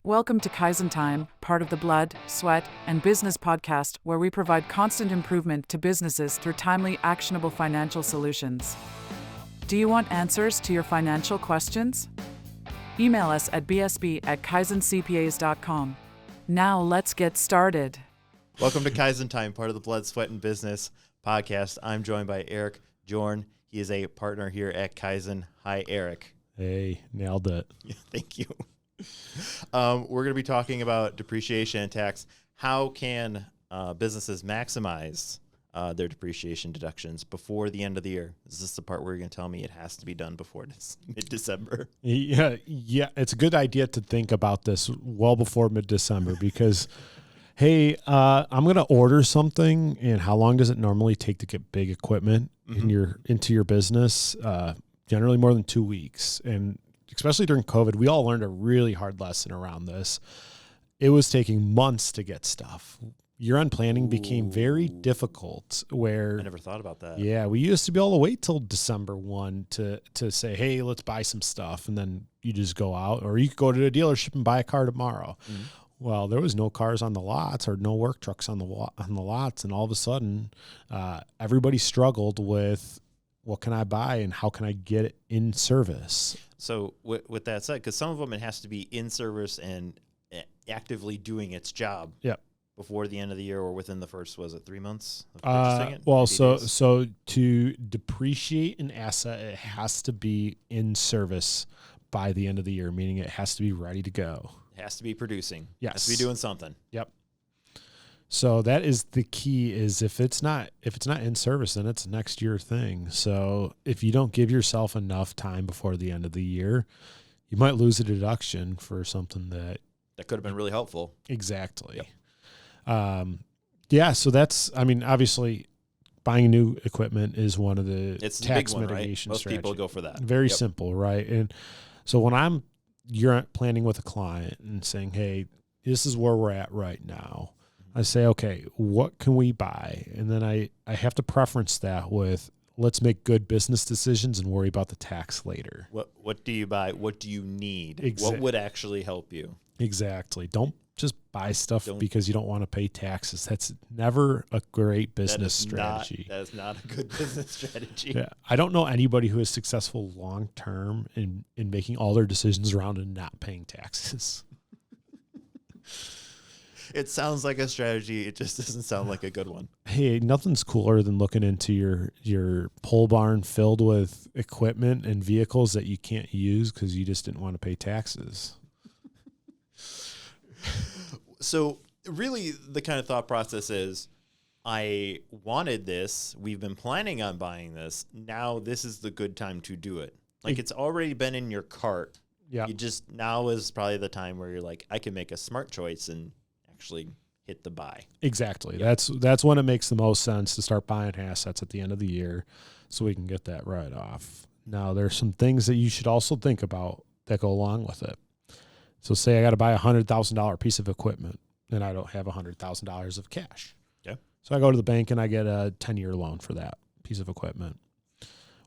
Welcome to Kaizen Time, part of the Blood, Sweat, and Business podcast, where we provide constant improvement to businesses through timely, actionable financial solutions. Do you want answers to your financial questions? Email us at bsb@kaizencpas.com. Now let's get started. Welcome to Kaizen Time, part of the Blood, Sweat, and Business podcast. I'm joined by Eric Jorn. He is a partner here at Kaizen. Hi, Eric. Hey, nailed it. Yeah, thank you. We're going to be talking about depreciation and tax. How can businesses maximize their depreciation deductions before the end of the year? Is this the part where you're going to tell me it has to be done before mid-December? Yeah, it's a good idea to think about this well before mid-December because, hey, I'm going to order something, and how long does it normally take to get big equipment into your business? Generally more than 2 weeks, and especially during COVID, we all learned a really hard lesson around this. It was taking months to get stuff. Year-end planning became very difficult where... I never thought about that. Yeah, we used to be able to wait till December 1 to say, hey, let's buy some stuff, and then you just go out, or you could go to a dealership and buy a car tomorrow. Mm-hmm. Well, there was no cars on the lots or no work trucks on the lots, and all of a sudden, everybody struggled with what can I buy and how can I get it in service? So with that said, because some of them it has to be in service and actively doing its job before the end of the year or within the first, was it 3 months of purchasing it? Well, so to depreciate an asset, it has to be in service by the end of the year, meaning it has to be ready to go. It has to be producing. Yes. It has to be doing something. Yep. So that is the key, is if it's not in service, then it's a next year thing. So if you don't give yourself enough time before the end of the year, you might lose a deduction for something that could have been really helpful. Exactly. Yep. So that's, obviously buying new equipment is one of the it's tax the big one, mitigation right? Most strategies. people go for that. Very simple, right? And so when you're planning with a client and saying, hey, this is where we're at right now, I say, okay, what can we buy? And then I have to preference that with, let's make good business decisions and worry about the tax later. What do you buy? What do you need? What would actually help you? Exactly. Don't just buy stuff because you don't want to pay taxes. That's never a great business strategy. That is not a good business strategy. Yeah. I don't know anybody who is successful long-term in making all their decisions around and not paying taxes. It sounds like a strategy. It just doesn't sound like a good one. Hey, nothing's cooler than looking into your pole barn filled with equipment and vehicles that you can't use because you just didn't want to pay taxes. So really the kind of thought process is, I wanted this. We've been planning on buying this. Now this is the good time to do it. Like it's already been in your cart. Yeah. Now is probably the time where you're like, I can make a smart choice and actually hit the buy. Exactly. Yep. That's when it makes the most sense to start buying assets at the end of the year so we can get that right off. Now, there's some things that you should also think about that go along with it. So say I got to buy a $100,000 piece of equipment and I don't have $100,000 of cash. Okay. So I go to the bank and I get a 10-year loan for that piece of equipment.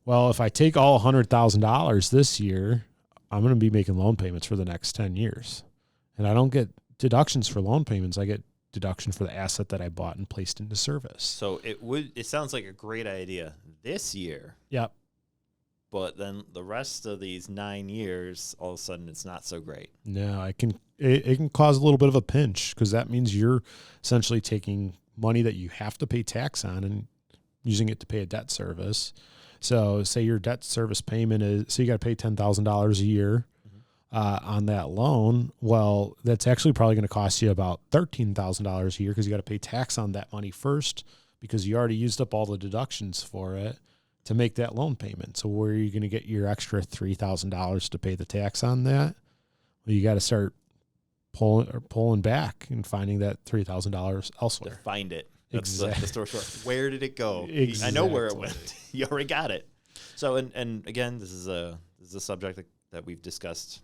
Well, if I take all $100,000 this year, I'm going to be making loan payments for the next 10 years. And I don't get deductions for loan payments. I get deduction for the asset that I bought and placed into service. So it sounds like a great idea this year. Yep. But then the rest of these 9 years, all of a sudden it's not so great. No, it can cause a little bit of a pinch because that means you're essentially taking money that you have to pay tax on and using it to pay a debt service. So say your debt service payment is, so you got to pay $10,000 a year on that loan. Well, that's actually probably going to cost you about $13,000 a year because you got to pay tax on that money first because you already used up all the deductions for it to make that loan payment. So where are you going to get your extra $3,000 to pay the tax on that? Well, you got to start pulling back and finding that $3,000 elsewhere. To find it. That's exactly. the store. Where did it go? Exactly. I know where it went. You already got it. So, and again, this is a subject that we've discussed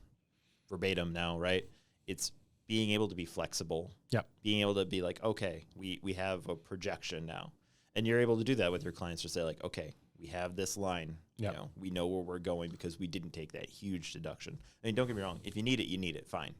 verbatim now, right? It's being able to be flexible. Yep. Being able to be like, okay, we have a projection now. And you're able to do that with your clients to say like, okay, we have this line. Yep. We know where we're going because we didn't take that huge deduction. I mean, don't get me wrong. If you need it, you need it. Fine.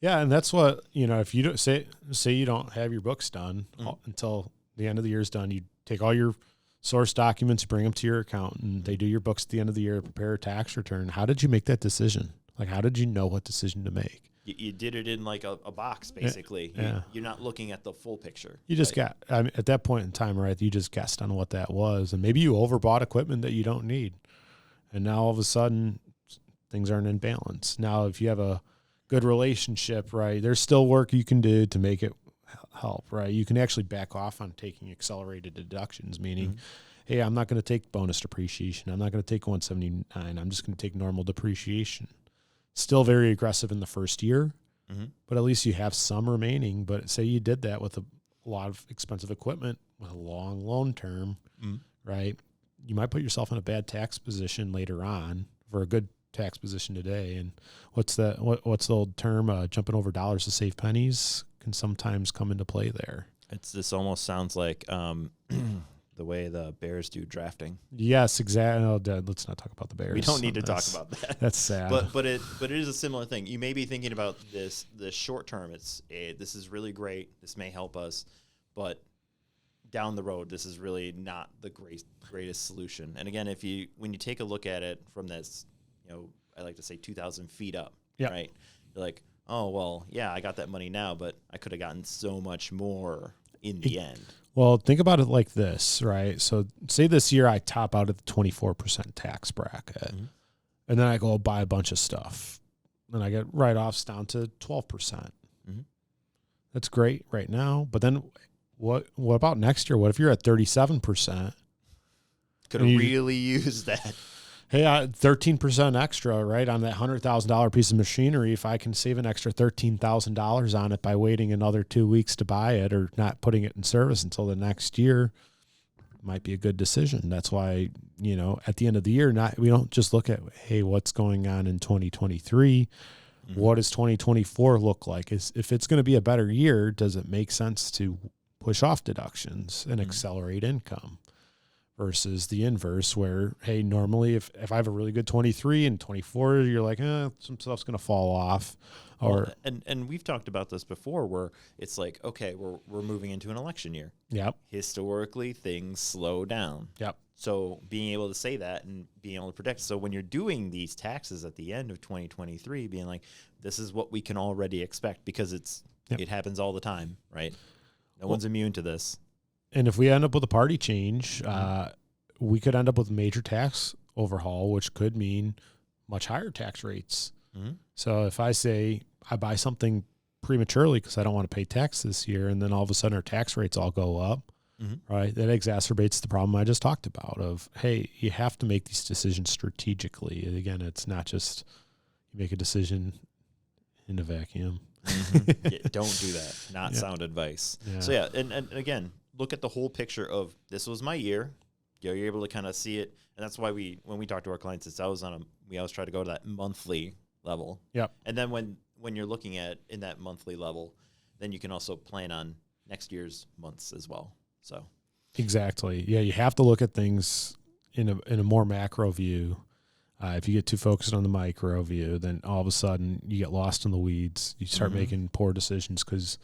Yeah, and that's what, if you don't say you don't have your books done until the end of the year is done, you take all your source documents, bring them to your accountant, they do your books at the end of the year, prepare a tax return. How did you make that decision? Like, how did you know what decision to make? You did it in like a box, basically. Yeah. You're not looking at the full picture. You just at that point in time, right, you just guessed on what that was. And maybe you overbought equipment that you don't need. And now all of a sudden, things aren't in balance. Now, if you have a good relationship, right, there's still work you can do to make it help, right? You can actually back off on taking accelerated deductions, meaning, hey, I'm not going to take bonus depreciation. I'm not going to take 179. I'm just going to take normal depreciation. Still very aggressive in the first year, but at least you have some remaining. But say you did that with a lot of expensive equipment with a long loan term, right? You might put yourself in a bad tax position later on for a good tax position today. And what's the old term? Jumping over dollars to save pennies can sometimes come into play there. This almost sounds like the way the Bears do drafting. Yes, exactly. Oh, let's not talk about the Bears. We don't need to talk about that. That's sad. But it is a similar thing. You may be thinking about this short term. This is really great. This may help us, but down the road, this is really not the greatest solution. And again, when you take a look at it from this, I like to say 2,000 feet up, right? You're like, oh, well, yeah, I got that money now, but I could have gotten so much more in the end. Well, think about it like this, right? So say this year I top out at the 24% tax bracket, and then I go buy a bunch of stuff. Then I get write-offs down to 12%. That's great right now. But then what about next year? What if you're at 37%? Could have really used that. Hey, 13% extra, right, on that $100,000 piece of machinery. If I can save an extra $13,000 on it by waiting another 2 weeks to buy it or not putting it in service until the next year, might be a good decision. That's why, at the end of the year, we don't just look at, hey, what's going on in 2023? What does 2024 look like? If it's going to be a better year, does it make sense to push off deductions and accelerate income? Versus the inverse where, hey, normally if I have a really good 23 and 24, you're like, some stuff's going to fall off. And we've talked about this before where it's like, okay, we're moving into an election year. Yep. Historically, things slow down. Yep. So being able to say that and being able to protect. So when you're doing these taxes at the end of 2023, being like, this is what we can already expect because it happens all the time, right? No one's immune to this. And if we end up with a party change, we could end up with a major tax overhaul, which could mean much higher tax rates. So if I say I buy something prematurely because I don't want to pay tax this year, and then all of a sudden our tax rates all go up, right? That exacerbates the problem I just talked about of, hey, you have to make these decisions strategically. And again, it's not just you make a decision in a vacuum. Don't do that. Not sound advice. Yeah. So and again, look at the whole picture of this was my year. You're able to kind of see it, and that's why when we talk to our clients, we always try to go to that monthly level. Yep. And then when you're looking at in that monthly level, then you can also plan on next year's months as well. So exactly, yeah, you have to look at things in a more macro view. If you get too focused on the micro view, then all of a sudden you get lost in the weeds. You start making poor decisions because.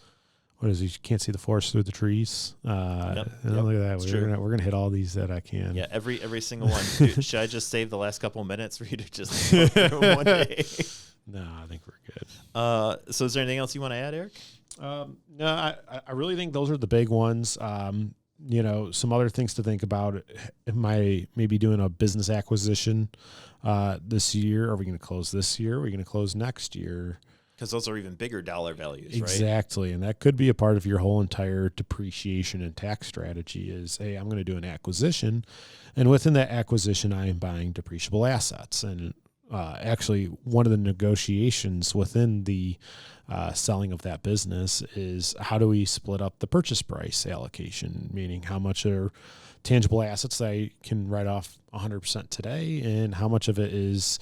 What is it? You can't see the forest through the trees. Look at that. We're gonna hit all these that I can. Yeah, every single one. Dude, should I just save the last couple of minutes for you to just go through them one day? No, I think we're good. So is there anything else you want to add, Eric? No, I really think those are the big ones. Some other things to think about. Am I maybe doing a business acquisition this year? Are we going to close this year? Are we going to close next year? Because those are even bigger dollar values, right? Exactly. And that could be a part of your whole entire depreciation and tax strategy is, hey, I'm going to do an acquisition. And within that acquisition, I am buying depreciable assets. And actually, one of the negotiations within the selling of that business is how do we split up the purchase price allocation, meaning how much are tangible assets that I can write off 100% today and how much of it is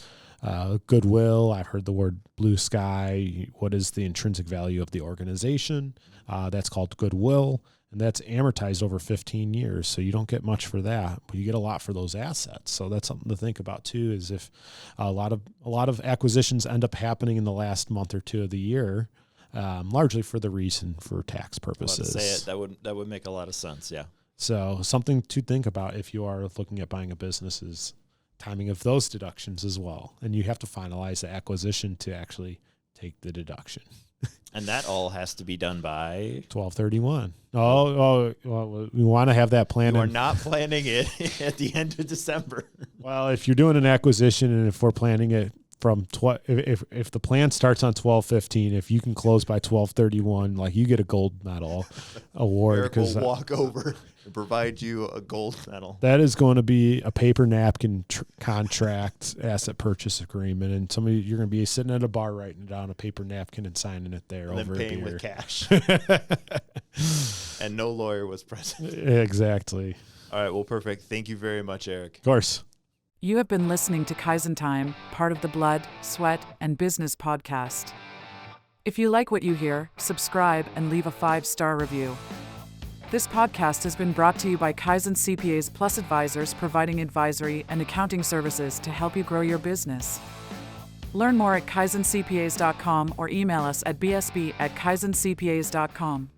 Goodwill, I've heard the word blue sky. What is the intrinsic value of the organization? That's called goodwill, and that's amortized over 15 years. So you don't get much for that, but you get a lot for those assets. So that's something to think about too. Is if a lot of acquisitions end up happening in the last month or two of the year, largely for the reason for tax purposes. That would make a lot of sense. Yeah. So something to think about if you are looking at buying a business is timing of those deductions as well. And you have to finalize the acquisition to actually take the deduction. And that all has to be done by 12/31. Well, we want to have that plan. You are not planning it at the end of December. Well, if you're doing an acquisition and if we're planning it from if the plan starts on 12/15, if you can close by 12/31, like you get a gold medal award. Eric will walk over and provide you a gold medal. That is going to be a paper napkin contract, asset purchase agreement, and you're going to be sitting at a bar writing down a paper napkin and signing it there and over then paying a beer. with cash. And no lawyer was present. Exactly. All right. Well, perfect. Thank you very much, Eric. Of course. You have been listening to Kaizen Time, part of the Blood, Sweat, and Business podcast. If you like what you hear, subscribe and leave a 5-star review. This podcast has been brought to you by Kaizen CPAs Plus Advisors, providing advisory and accounting services to help you grow your business. Learn more at kaizencpas.com or email us at bsb@kaizencpas.com.